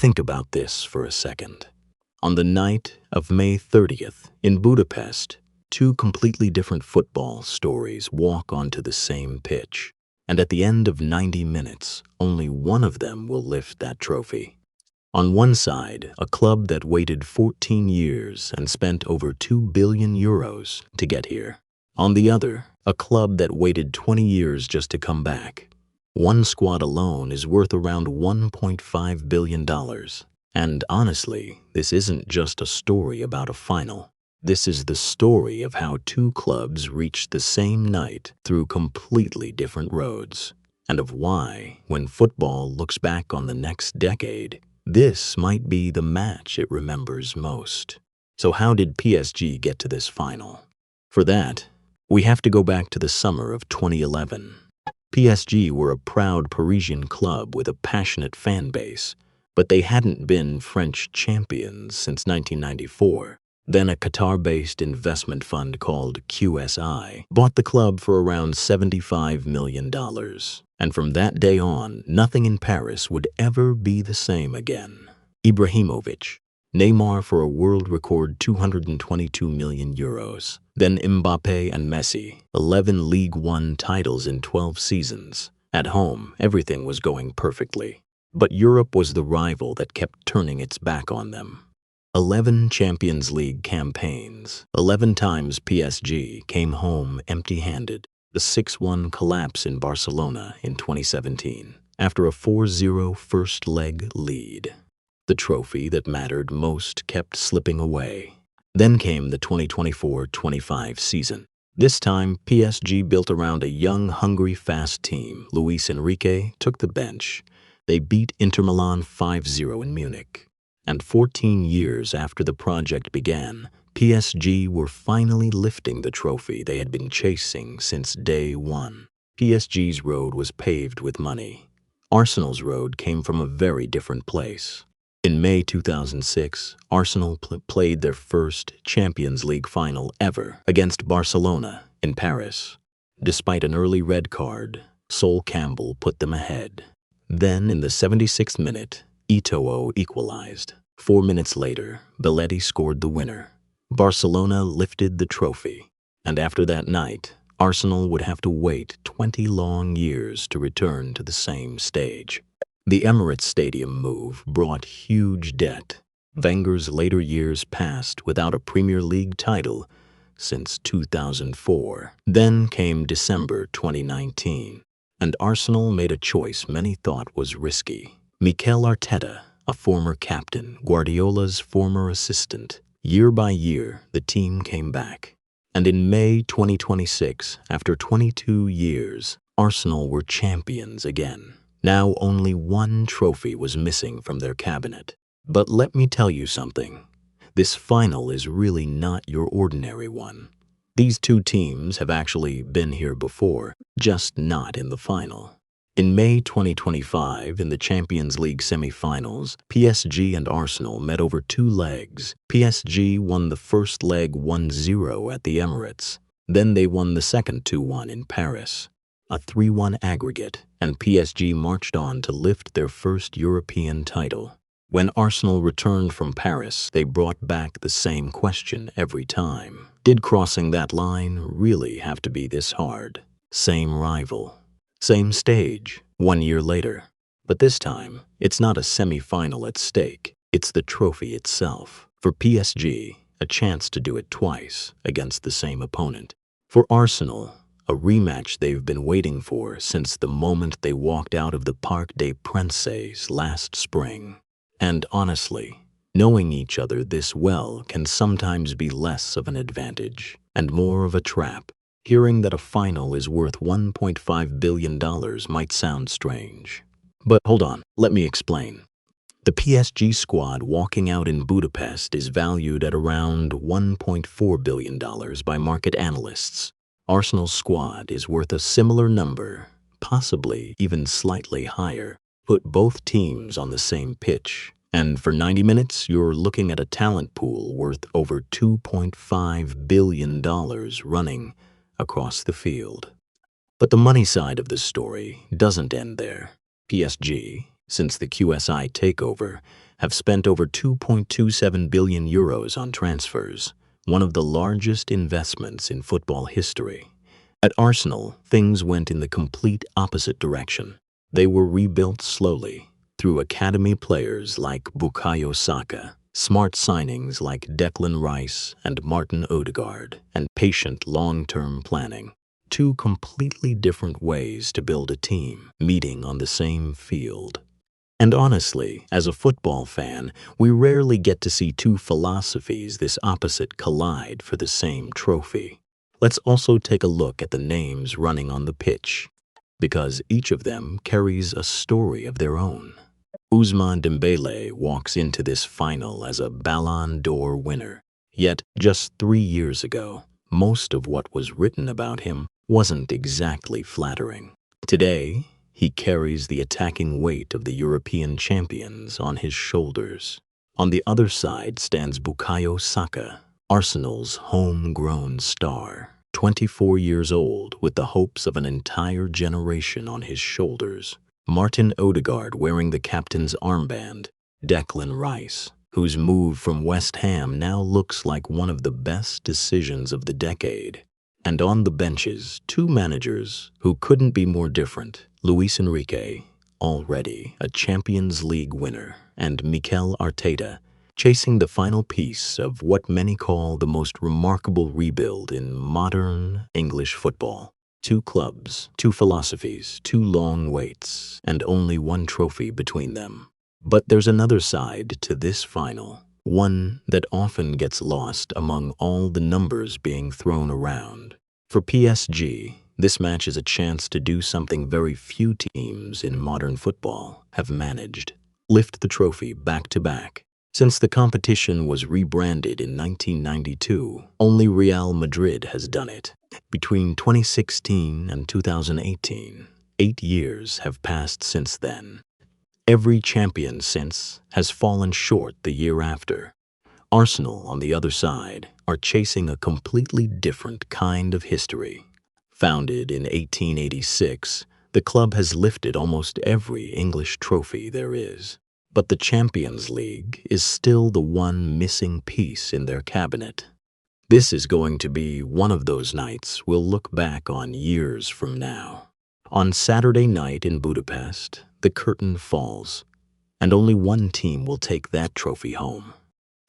think about this for a second. On the night of May 30th in Budapest, two completely different football stories walk onto the same pitch. And at the end of 90 minutes, only one of them will lift that trophy. On one side, a club that waited 14 years and spent over 2 billion euros to get here. On the other, a club that waited 20 years just to come back. One squad alone is worth around $1.5 billion. And honestly, this isn't just a story about a final. This is the story of how two clubs reached the same night through completely different roads, and of why, when football looks back on the next decade, this might be the match it remembers most. So how did PSG get to this final? For that, we have to go back to the summer of 2011. PSG were a proud Parisian club with a passionate fan base, but they hadn't been French champions since 1994. Then a Qatar-based investment fund called QSI bought the club for around $75 million. And from that day on, nothing in Paris would ever be the same again. Ibrahimovic, Neymar for a world record 222 million euros. Then Mbappe and Messi, 11 League One titles in 12 seasons. At home, everything was going perfectly. But Europe was the rival that kept turning its back on them. 11 Champions League campaigns, 11 times PSG came home empty-handed. The 6-1 collapse in Barcelona in 2017, after a 4-0 first leg lead. The trophy that mattered most kept slipping away. Then came the 2024-25 season. This time, PSG built around a young, hungry, fast team. Luis Enrique took the bench. They beat Inter Milan 5-0 in Munich. And 14 years after the project began, PSG were finally lifting the trophy they had been chasing since day one. PSG's road was paved with money. Arsenal's road came from a very different place. In May 2006, Arsenal played their first Champions League final ever against Barcelona in Paris. Despite an early red card, Sol Campbell put them ahead. Then, in the 76th minute, Eto'o equalized. 4 minutes later, Belletti scored the winner. Barcelona lifted the trophy. And after that night, Arsenal would have to wait 20 long years to return to the same stage. The Emirates Stadium move brought huge debt. Wenger's later years passed without a Premier League title since 2004. Then came December 2019, and Arsenal made a choice many thought was risky. Mikel Arteta, a former captain, Guardiola's former assistant. Year by year, the team came back. And in May 2026, after 22 years, Arsenal were champions again. Now only one trophy was missing from their cabinet. But let me tell you something. This final is really not your ordinary one. These two teams have actually been here before, just not in the final. In May 2025, in the Champions League semi-finals, PSG and Arsenal met over 2 legs. PSG won the first leg 1-0 at the Emirates. Then they won the second 2-1 in Paris. A 3-1 aggregate, and PSG marched on to lift their first European title. When Arsenal returned from Paris, they brought back the same question every time. Did crossing that line really have to be this hard? Same rival. Same stage, 1 year later. But this time, it's not a semi-final at stake. It's the trophy itself. For PSG, a chance to do it twice against the same opponent. For Arsenal, a rematch they've been waiting for since the moment they walked out of the Parc des Princes last spring. And honestly, knowing each other this well can sometimes be less of an advantage and more of a trap. Hearing that a final is worth $1.5 billion might sound strange. But hold on, let me explain. The PSG squad walking out in Budapest is valued at around $1.4 billion by market analysts. Arsenal's squad is worth a similar number, possibly even slightly higher. Put both teams on the same pitch, and for 90 minutes, you're looking at a talent pool worth over $2.5 billion running across the field. But the money side of the story doesn't end there. PSG since the QSI takeover, have spent over €2.27 billion on transfers, one of the largest investments in football history. At Arsenal, things went in the complete opposite direction. They were rebuilt slowly, through academy players like Bukayo Saka, smart signings like Declan Rice and Martin Odegaard, and patient long-term planning. Two completely different ways to build a team, meeting on the same field. And honestly, as a football fan, we rarely get to see two philosophies this opposite collide for the same trophy. Let's also take a look at the names running on the pitch, because each of them carries a story of their own. Ousmane Dembélé walks into this final as a Ballon d'Or winner. Yet, just 3 years ago, most of what was written about him wasn't exactly flattering. Today, he carries the attacking weight of the European champions on his shoulders. On the other side stands Bukayo Saka, Arsenal's homegrown star, 24 years old with the hopes of an entire generation on his shoulders. Martin Odegaard wearing the captain's armband, Declan Rice, whose move from West Ham now looks like one of the best decisions of the decade. And on the benches, two managers who couldn't be more different, Luis Enrique, already a Champions League winner, and Mikel Arteta, chasing the final piece of what many call the most remarkable rebuild in modern English football. Two clubs, two philosophies, two long waits, and only one trophy between them. But there's another side to this final, one that often gets lost among all the numbers being thrown around. For PSG, this match is a chance to do something very few teams in modern football have managed: lift the trophy back to back. Since the competition was rebranded in 1992, only Real Madrid has done it. Between 2016 and 2018, 8 years have passed since then. Every champion since has fallen short the year after. Arsenal, on the other side, are chasing a completely different kind of history. Founded in 1886, the club has lifted almost every English trophy there is. But the Champions League is still the one missing piece in their cabinet. This is going to be one of those nights we'll look back on years from now. On Saturday night in Budapest, the curtain falls, and only one team will take that trophy home.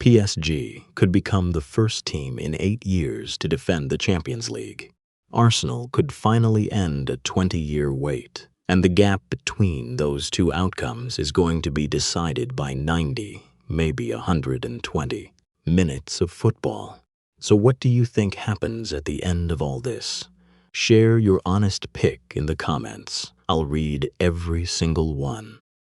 PSG could become the first team in 8 years to defend the Champions League. Arsenal could finally end a 20-year wait. And the gap between those two outcomes is going to be decided by 90, maybe 120 minutes of football. So what do you think happens at the end of all this? Share your honest pick in the comments. I'll read every single one.